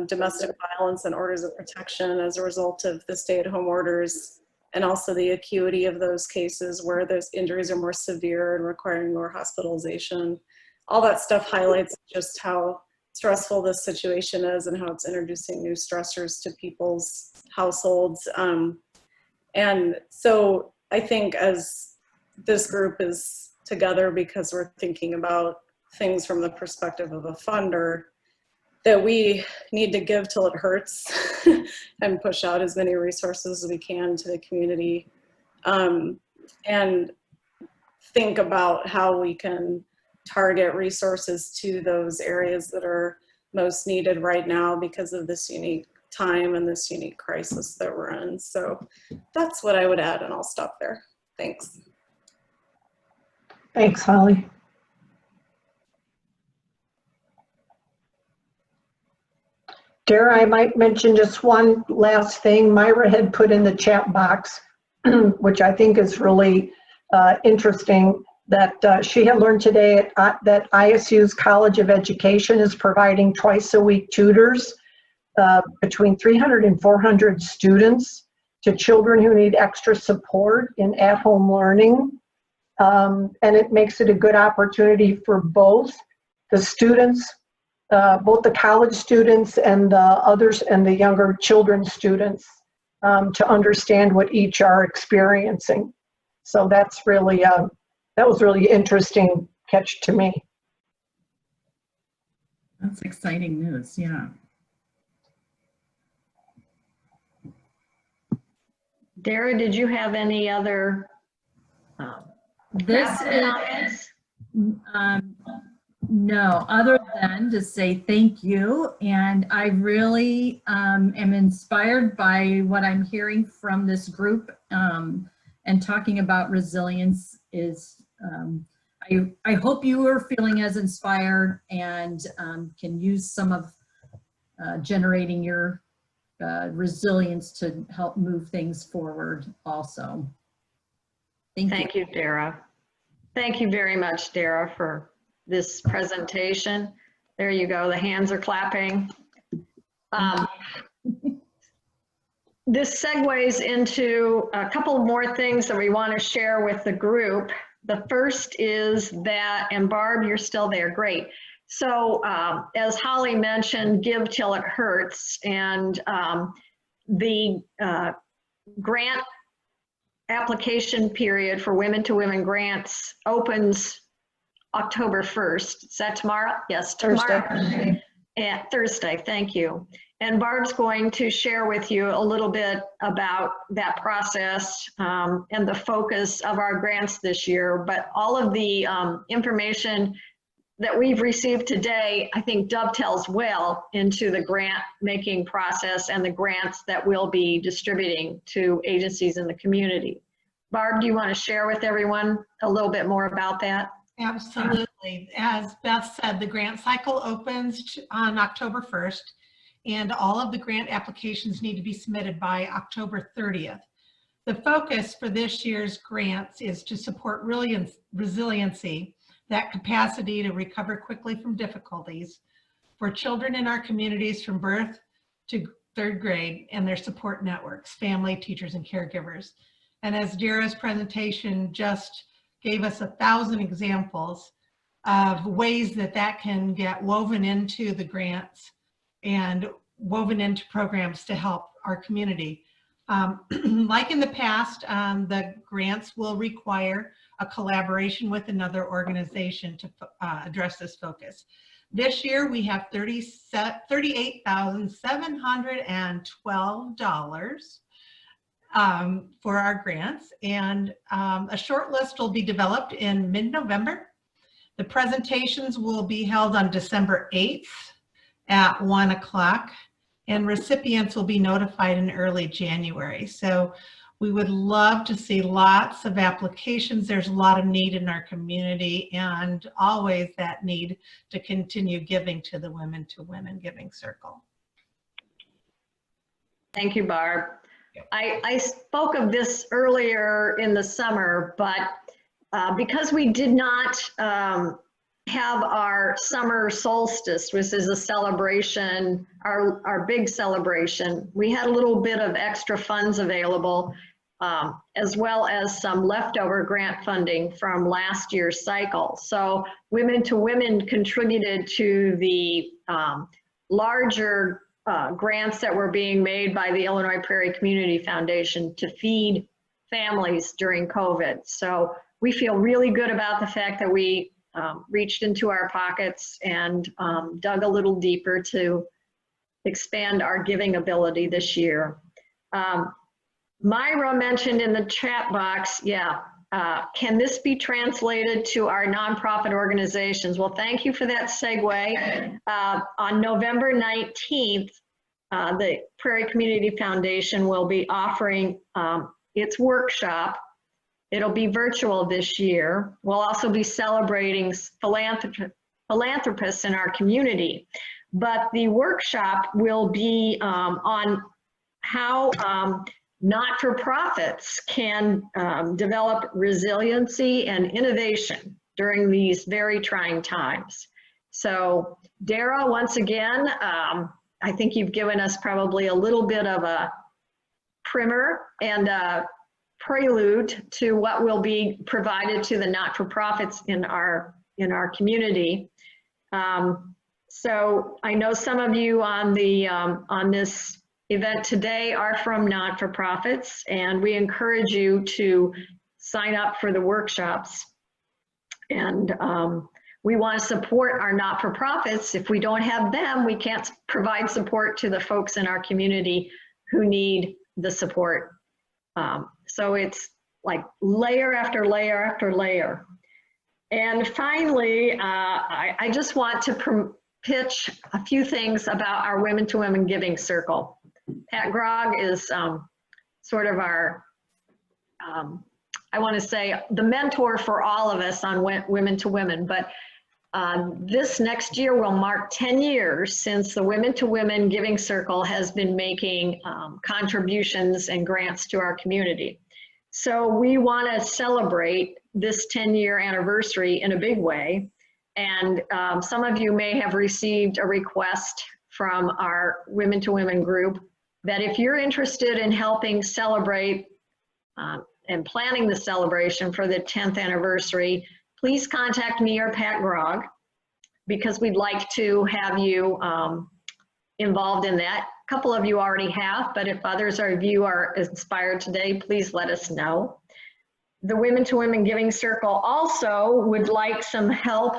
domestic violence and orders of protection as a result of the stay-at-home orders, and also the acuity of those cases where those injuries are more severe and requiring more hospitalization. All that stuff highlights just how stressful this situation is and how it's introducing new stressors to people's households. And so I think as this group is together because we're thinking about things from the perspective of a funder, that we need to give till it hurts and push out as many resources as we can to the community, and think about how we can target resources to those areas that are most needed right now because of this unique time and this unique crisis that we're in. So that's what I would add, and I'll stop there. Thanks.
Thanks, Holly. Dara, I might mention just one last thing. Myra had put in the chat box, which I think is really interesting, that she had learned today that ISU's College of Education is providing twice a week tutors between 300 and 400 students to children who need extra support in at-home learning. And it makes it a good opportunity for both the students, both the college students and the others and the younger children's students to understand what each are experiencing. So that's really, that was really interesting catch to me.
That's exciting news, yeah.
Dara, did you have any other
This
comments?
No, other than to say thank you. And I really am inspired by what I'm hearing from this group and talking about resilience is, I hope you are feeling as inspired and can use some of generating your resilience to help move things forward also.
Thank you, Dara. Thank you very much, Dara, for this presentation. There you go, the hands are clapping. This segues into a couple more things that we want to share with the group. The first is that, and Barb, you're still there, great. So as Holly mentioned, Give Till It Hurts, and the grant application period for Women to Women grants opens October 1st. Is that tomorrow? Yes, tomorrow. Thursday. Yeah, Thursday, thank you. And Barb's going to share with you a little bit about that process and the focus of our grants this year. But all of the information that we've received today, I think dovetails well into the grant making process and the grants that we'll be distributing to agencies in the community. Barb, do you want to share with everyone a little bit more about that?
Absolutely. As Beth said, the grant cycle opens on October 1st, and all of the grant applications need to be submitted by October 30th. The focus for this year's grants is to support resiliency, that capacity to recover quickly from difficulties for children in our communities from birth to 3rd grade and their support networks, family, teachers, and caregivers. And as Dara's presentation just gave us 1,000 examples of ways that that can get woven into the grants and woven into programs to help our community. Like in the past, the grants will require a collaboration with another organization to address this focus. This year we have $38,712 for our grants, and a short list will be developed in mid-November. The presentations will be held on December 8th at 1 o'clock, and recipients will be notified in early January. So we would love to see lots of applications. There's a lot of need in our community, and always that need to continue giving to the Women to Women Giving Circle.
Thank you, Barb. I spoke of this earlier in the summer, but because we did not have our summer solstice, which is a celebration, our big celebration, we had a little bit of extra funds available, as well as some leftover grant funding from last year's cycle. So Women to Women contributed to the larger grants that were being made by the Illinois Prairie Community Foundation to feed families during COVID. So we feel really good about the fact that we reached into our pockets and dug a little deeper to expand our giving ability this year. Myra mentioned in the chat box, yeah, can this be translated to our nonprofit organizations? Well, thank you for that segue. On November 19th, the Prairie Community Foundation will be offering its workshop. It'll be virtual this year. We'll also be celebrating philanthropists in our community. But the workshop will be on how not-for-profits can develop resiliency and innovation during these very trying times. So Dara, once again, I think you've given us probably a little bit of a primer and a prelude to what will be provided to the not-for-profits in our community. So I know some of you on the on this event today are from not-for-profits, and we encourage you to sign up for the workshops. And we want to support our not-for-profits. If we don't have them, we can't provide support to the folks in our community who need the support. So it's like layer after layer after layer. And finally, I just want to pitch a few things about our Women to Women Giving Circle. Pat Grog is sort of our, I want to say, the mentor for all of us on Women to Women, but this next year will mark 10 years since the Women to Women Giving Circle has been making contributions and grants to our community. So we want to celebrate this 10-year anniversary in a big way. And some of you may have received a request from our Women to Women group that if you're interested in helping celebrate and planning the celebration for the 10th anniversary, please contact me or Pat Grog, because we'd like to have you involved in that. A couple of you already have, but if others of you are inspired today, please let us know. The Women to Women Giving Circle also would like some help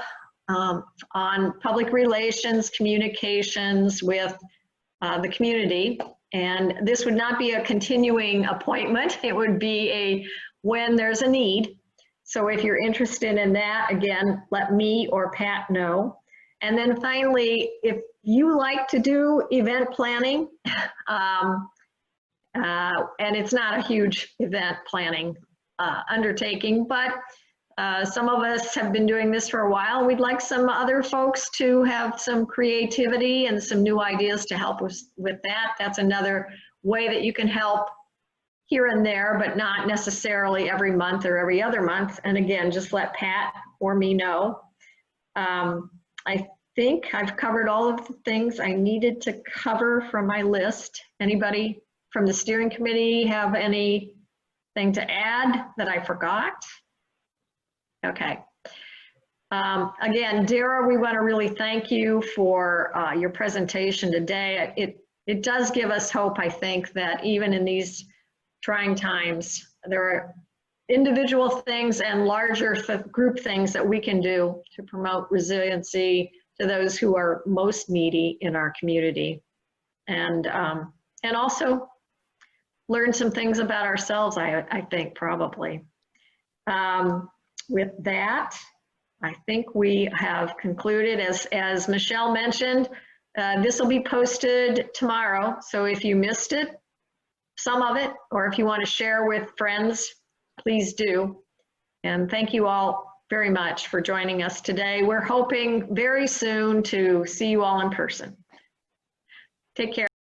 on public relations, communications with the community. And this would not be a continuing appointment. It would be a when there's a need. So if you're interested in that, again, let me or Pat know. And then finally, if you like to do event planning, and it's not a huge event planning undertaking, but some of us have been doing this for a while. We'd like some other folks to have some creativity and some new ideas to help us with that. That's another way that you can help here and there, but not necessarily every month or every other month. And again, just let Pat or me know. I think I've covered all of the things I needed to cover from my list. Anybody from the steering committee have anything to add that I forgot? Okay. Again, Dara, we want to really thank you for your presentation today. It does give us hope, I think, that even in these trying times, there are individual things and larger group things that we can do to promote resiliency to those who are most needy in our community. And also learn some things about ourselves, I think, probably. With that, I think we have concluded. As Michelle mentioned, this will be posted tomorrow. So if you missed it, some of it, or if you want to share with friends, please do. And thank you all very much for joining us today. We're hoping very soon to see you all in person. Take care.